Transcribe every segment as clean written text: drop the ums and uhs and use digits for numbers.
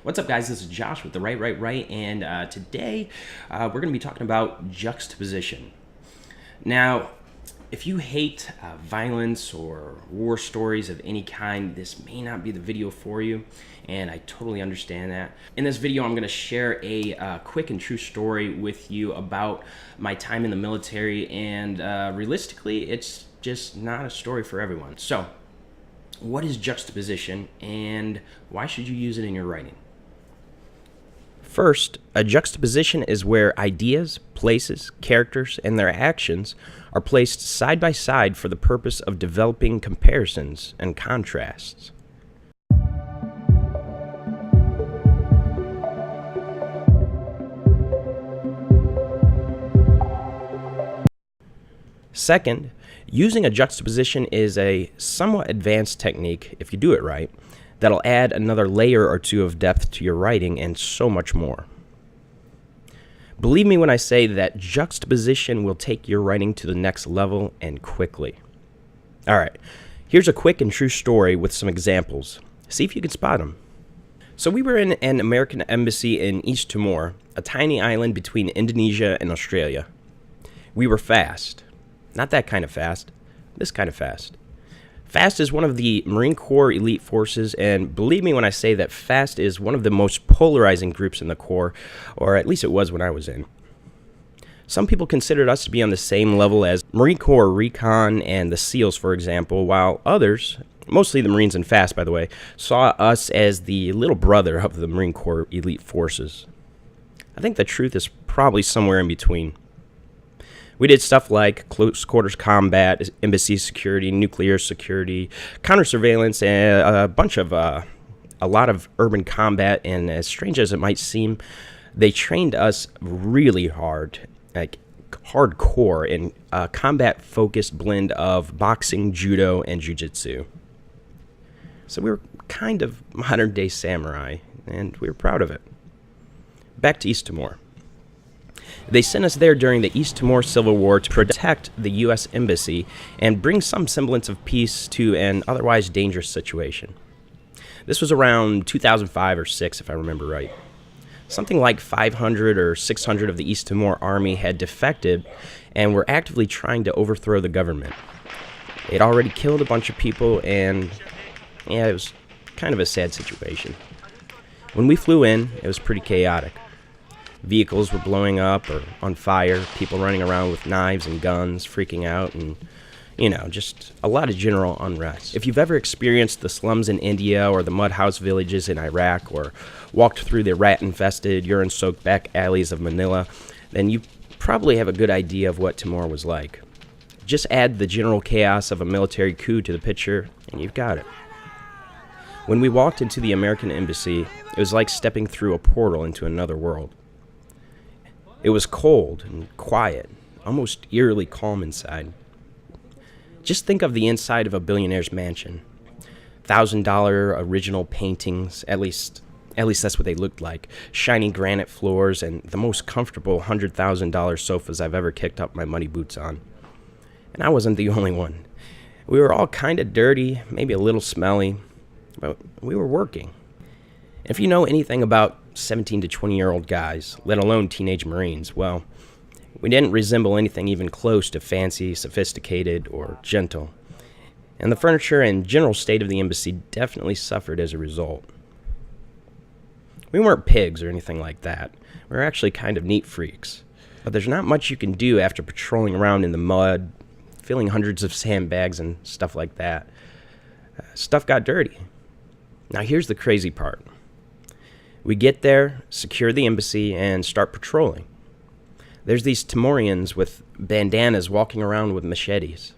What's up, guys? This is Josh with the Right, and today we're going to be talking about juxtaposition. Now, if you hate violence or war stories of any kind, this may not be the video for you, and I totally understand that. In this video, I'm going to share a quick and true story with you about my time in the military, and realistically, it's just not a story for everyone. So, what is juxtaposition, and why should you use it in your writing? First, a juxtaposition is where ideas, places, characters, and their actions are placed side by side for the purpose of developing comparisons and contrasts. Second, using a juxtaposition is a somewhat advanced technique, if you do it right, that'll add another layer or two of depth to your writing and so much more. Believe me when I say that juxtaposition will take your writing to the next level and quickly. Alright, here's a quick and true story with some examples. See if you can spot them. So we were in an American embassy in East Timor, a tiny island between Indonesia and Australia. We were fast. Not that kind of fast, this kind of fast. FAST is one of the Marine Corps elite forces, and believe me when I say that FAST is one of the most polarizing groups in the Corps, or at least it was when I was in. Some people considered us to be on the same level as Marine Corps Recon and the SEALs, for example, while others, mostly the Marines and FAST, by the way, saw us as the little brother of the Marine Corps elite forces. I think the truth is probably somewhere in between. We did stuff like close quarters combat, embassy security, nuclear security, counter-surveillance, and a lot of urban combat. And as strange as it might seem, they trained us really hard, like hardcore, in a combat-focused blend of boxing, judo, and jiu-jitsu. So we were kind of modern-day samurai, and we were proud of it. Back to East Timor. They sent us there during the East Timor Civil War to protect the U.S. Embassy and bring some semblance of peace to an otherwise dangerous situation. This was around 2005 or 6, if I remember right. Something like 500 or 600 of the East Timor Army had defected and were actively trying to overthrow the government. They'd already killed a bunch of people, and yeah, it was kind of a sad situation. When we flew in, it was pretty chaotic. Vehicles were blowing up or on fire, people running around with knives and guns, freaking out, and, just a lot of general unrest. If you've ever experienced the slums in India or the mud house villages in Iraq or walked through the rat-infested, urine-soaked back alleys of Manila, then you probably have a good idea of what Timor was like. Just add the general chaos of a military coup to the picture, and you've got it. When we walked into the American embassy, it was like stepping through a portal into another world. It was cold and quiet, almost eerily calm inside. Just think of the inside of a billionaire's mansion. $1,000 original paintings, at least that's what they looked like. Shiny granite floors and the most comfortable $100,000 sofas I've ever kicked up my muddy boots on. And I wasn't the only one. We were all kind of dirty, maybe a little smelly, but we were working. If you know anything about 17 to 20-year-old guys, let alone teenage Marines, well, we didn't resemble anything even close to fancy, sophisticated, or gentle. And the furniture and general state of the embassy definitely suffered as a result. We weren't pigs or anything like that. We were actually kind of neat freaks. But there's not much you can do after patrolling around in the mud, filling hundreds of sandbags and stuff like that. Stuff got dirty. Now here's the crazy part. We get there, secure the embassy, and start patrolling. There's these Timorians with bandanas walking around with machetes.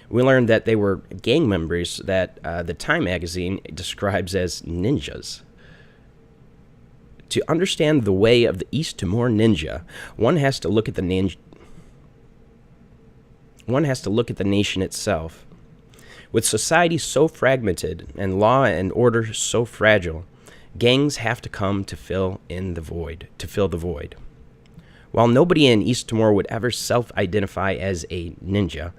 We learned that they were gang members that the Time magazine describes as ninjas. To understand the way of the East Timor ninja, one has to look at the nation itself. With society so fragmented and law and order so fragile, gangs have to come to fill the void. While nobody in East Timor would ever self-identify as a ninja,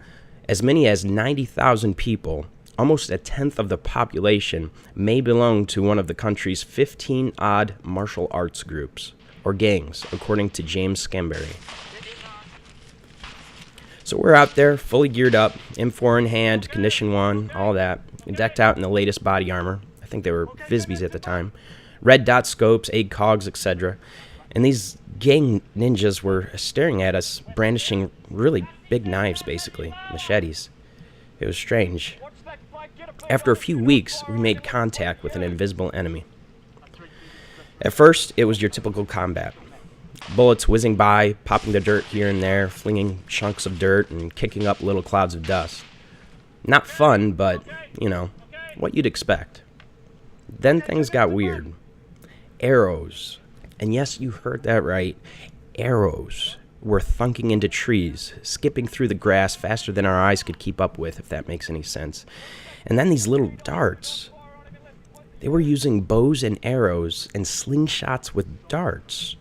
as many as 90,000 people almost a tenth of the population may belong to one of the country's 15 odd martial arts groups, or gangs, according to James Scamberry. So we're out there, fully geared up, M4 in hand, condition 1, all that, decked out in the latest body armor. I think they were Visbys at the time. Red dot scopes, ACOGs, etc. And these gang ninjas were staring at us, brandishing really big knives, basically, machetes. It was strange. After a few weeks, we made contact with an invisible enemy. At first, it was your typical combat. Bullets whizzing by, popping the dirt here and there, flinging chunks of dirt and kicking up little clouds of dust. Not fun, but, what you'd expect. Then things got weird. Arrows. And yes, you heard that right. Arrows were thunking into trees, skipping through the grass faster than our eyes could keep up with, if that makes any sense. And then these little darts. They were using bows and arrows and slingshots with darts.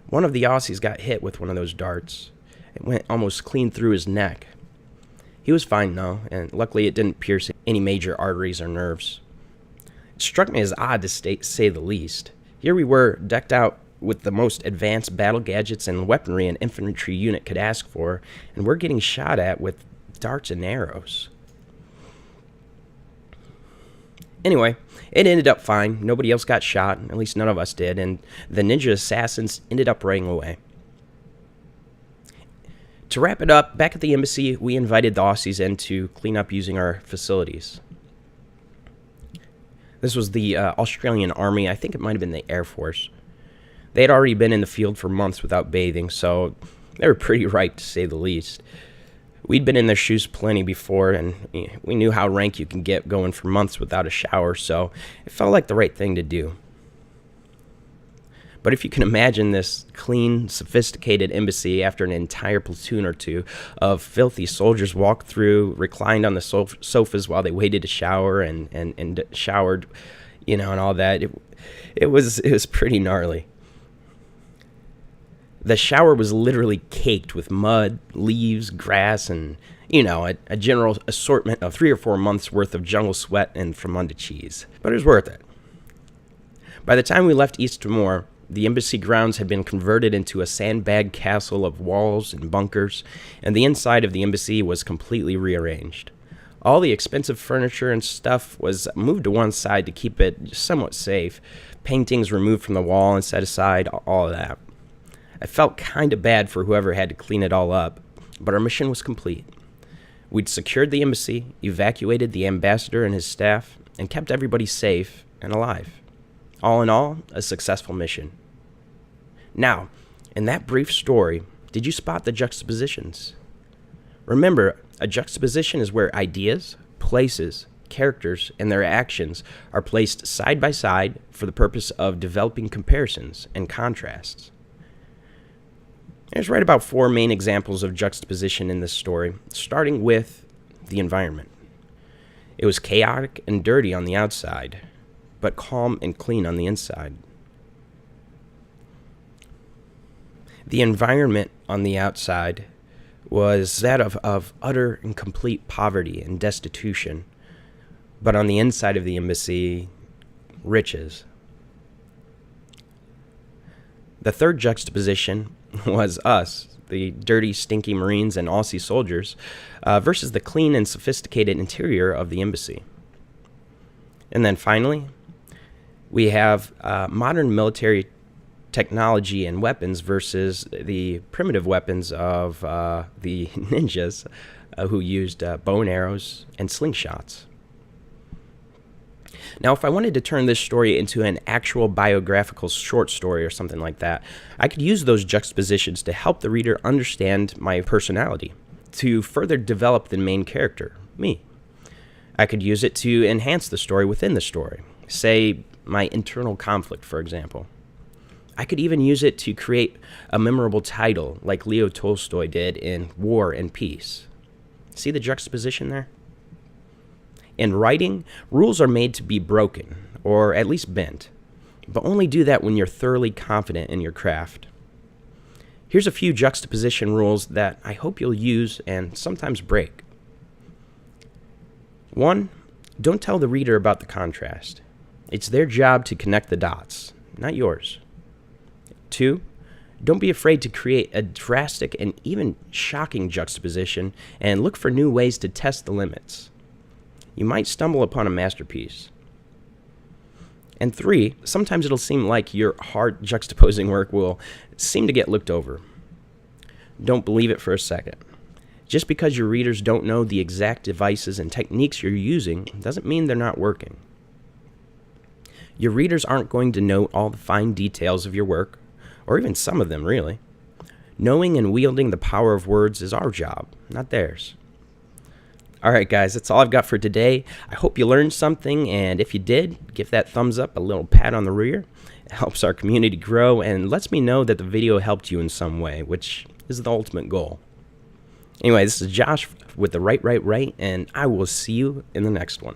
One of the Aussies got hit with one of those darts. It went almost clean through his neck. He was fine, though, and luckily it didn't pierce any major arteries or nerves. It struck me as odd to say the least. Here we were, decked out with the most advanced battle gadgets and weaponry an infantry unit could ask for, and we're getting shot at with darts and arrows. Anyway, it ended up fine. Nobody else got shot, at least none of us did, and the ninja assassins ended up running away. To wrap it up, back at the embassy, we invited the Aussies in to clean up using our facilities. This was the Australian Army. I think it might have been the Air Force. They had already been in the field for months without bathing, so they were pretty ripe, to say the least. We'd been in their shoes plenty before, and we knew how rank you can get going for months without a shower, so it felt like the right thing to do. But if you can imagine this clean, sophisticated embassy after an entire platoon or two of filthy soldiers walked through, reclined on the sofas while they waited to shower and showered, and all that, it was pretty gnarly. The shower was literally caked with mud, leaves, grass, and, a general assortment of 3 or 4 months' worth of jungle sweat and Fremunda cheese. But it was worth it. By the time we left East Timor, the embassy grounds had been converted into a sandbag castle of walls and bunkers, and the inside of the embassy was completely rearranged. All the expensive furniture and stuff was moved to one side to keep it somewhat safe. Paintings removed from the wall and set aside, all of that. I felt kind of bad for whoever had to clean it all up, but our mission was complete. We'd secured the embassy, evacuated the ambassador and his staff, and kept everybody safe and alive. All in all, a successful mission. Now, in that brief story, did you spot the juxtapositions? Remember, a juxtaposition is where ideas, places, characters, and their actions are placed side by side for the purpose of developing comparisons and contrasts. There's right about 4 main examples of juxtaposition in this story, starting with the environment. It was chaotic and dirty on the outside, but calm and clean on the inside. The environment on the outside was that of utter and complete poverty and destitution, but on the inside of the embassy, riches. The third juxtaposition was us, the dirty, stinky Marines and Aussie soldiers, versus the clean and sophisticated interior of the embassy. And then finally, we have modern military technology and weapons versus the primitive weapons of the ninjas who used bow and arrows and slingshots. Now, if I wanted to turn this story into an actual biographical short story or something like that, I could use those juxtapositions to help the reader understand my personality, to further develop the main character, me. I could use it to enhance the story within the story, say my internal conflict, for example. I could even use it to create a memorable title like Leo Tolstoy did in War and Peace. See the juxtaposition there? In writing, rules are made to be broken, or at least bent, but only do that when you're thoroughly confident in your craft. Here's a few juxtaposition rules that I hope you'll use and sometimes break. 1. Don't tell the reader about the contrast. It's their job to connect the dots, not yours. 2. Don't be afraid to create a drastic and even shocking juxtaposition and look for new ways to test the limits. You might stumble upon a masterpiece. And 3, sometimes it'll seem like your hard juxtaposing work will seem to get looked over. Don't believe it for a second. Just because your readers don't know the exact devices and techniques you're using doesn't mean they're not working. Your readers aren't going to note all the fine details of your work, or even some of them, really. Knowing and wielding the power of words is our job, not theirs. Alright guys, that's all I've got for today. I hope you learned something, and if you did, give that thumbs up, a little pat on the rear. It helps our community grow and lets me know that the video helped you in some way, which is the ultimate goal. Anyway, this is Josh with the Right, and I will see you in the next one.